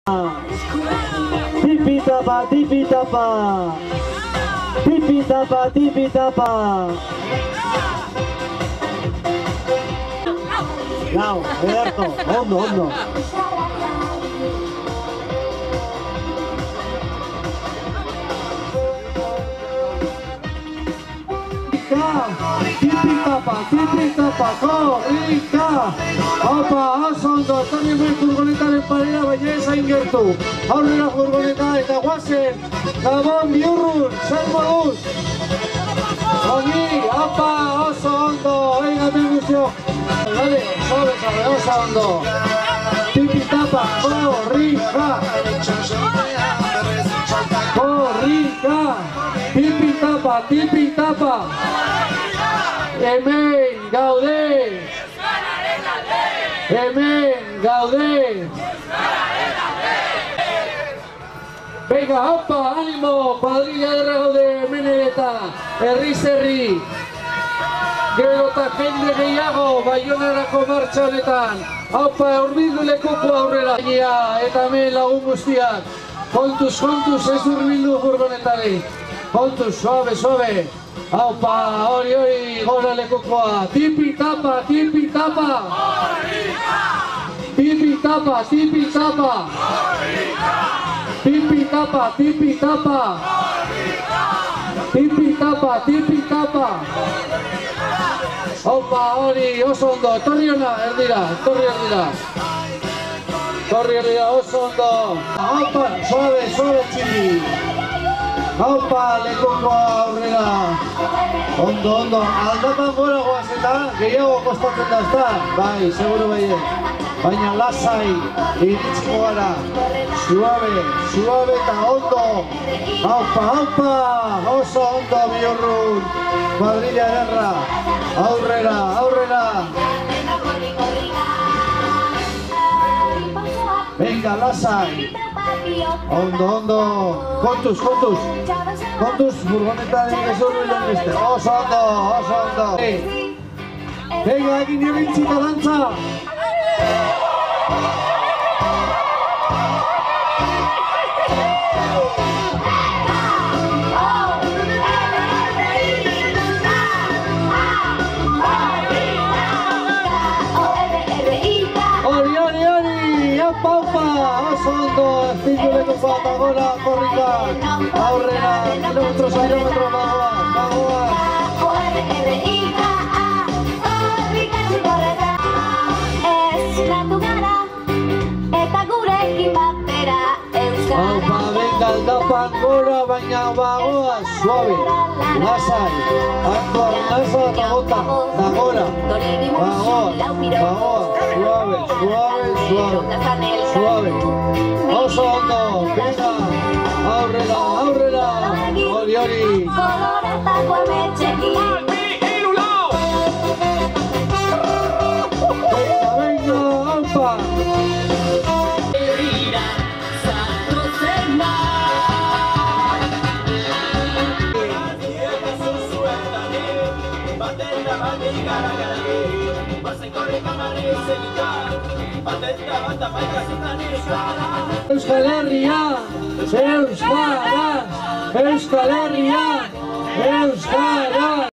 Tipi tapa, tipi tapa. Tipi tapa, tipi tapa. Now, Ederto, ondo, ondo. Tipi tapa, korrika. Opa, oso ondo, etorri hemen furgonetaren parera, baina ez hain gertu. Aurrera furgoneta eta guazen. Gabon Bihurrun, zer moduz? Ongi, opa, oso ondo, venga guztio. Dale, sobe, oso ondo. Tipi tapa, korrika. Korrika. Tipi tapa. Hemen gaude! Hemen gaude! Venga, opa, animo! Kuadrilla derra gaude hemen eta herriz herri! Gero eta jende gehiago Baionarako martxa honetan! Opa, urbildu lekuko aurrera! Eta hemen lagun guztiak! Kontuz, ez urbildu furgonetari! Kontuz, suave! Aupa, hori, gora lekukoa. Tipi tapa. Tipi tapa. Tipi tapa. Aupa, hori, oso ondo. Etorri hona, erdira. Etorri erdira, oso ondo. Aupa, suave, txiki. Aupa, lekukoa aurrera. Ondo, aldapan gora goaz eta gehiago kostatzen da, ezta? Bai, seguro baiet. Baina lasai, iritsiko gara. Suave eta ondo. Aupa, oso ondo Bihurrun. Kuadrilla ederra. Aurrera. Venga, lasai. Ondo. Kontuz. Furgonetaren gezurbilen beste. Oso ondo. Venga, egin ibiltzita dantza. Opa, oso ondo, ezpinduleko bat, agora, korrika, aurrera, kilometros bagoaz. Opa, venga, aldapan gora, baina bagoaz, suave, lasai, arnaza eta gota, nagora, bagoaz, suave, oso ondo, venga, aurrera, hori. Venga, opa. Euskal Herria!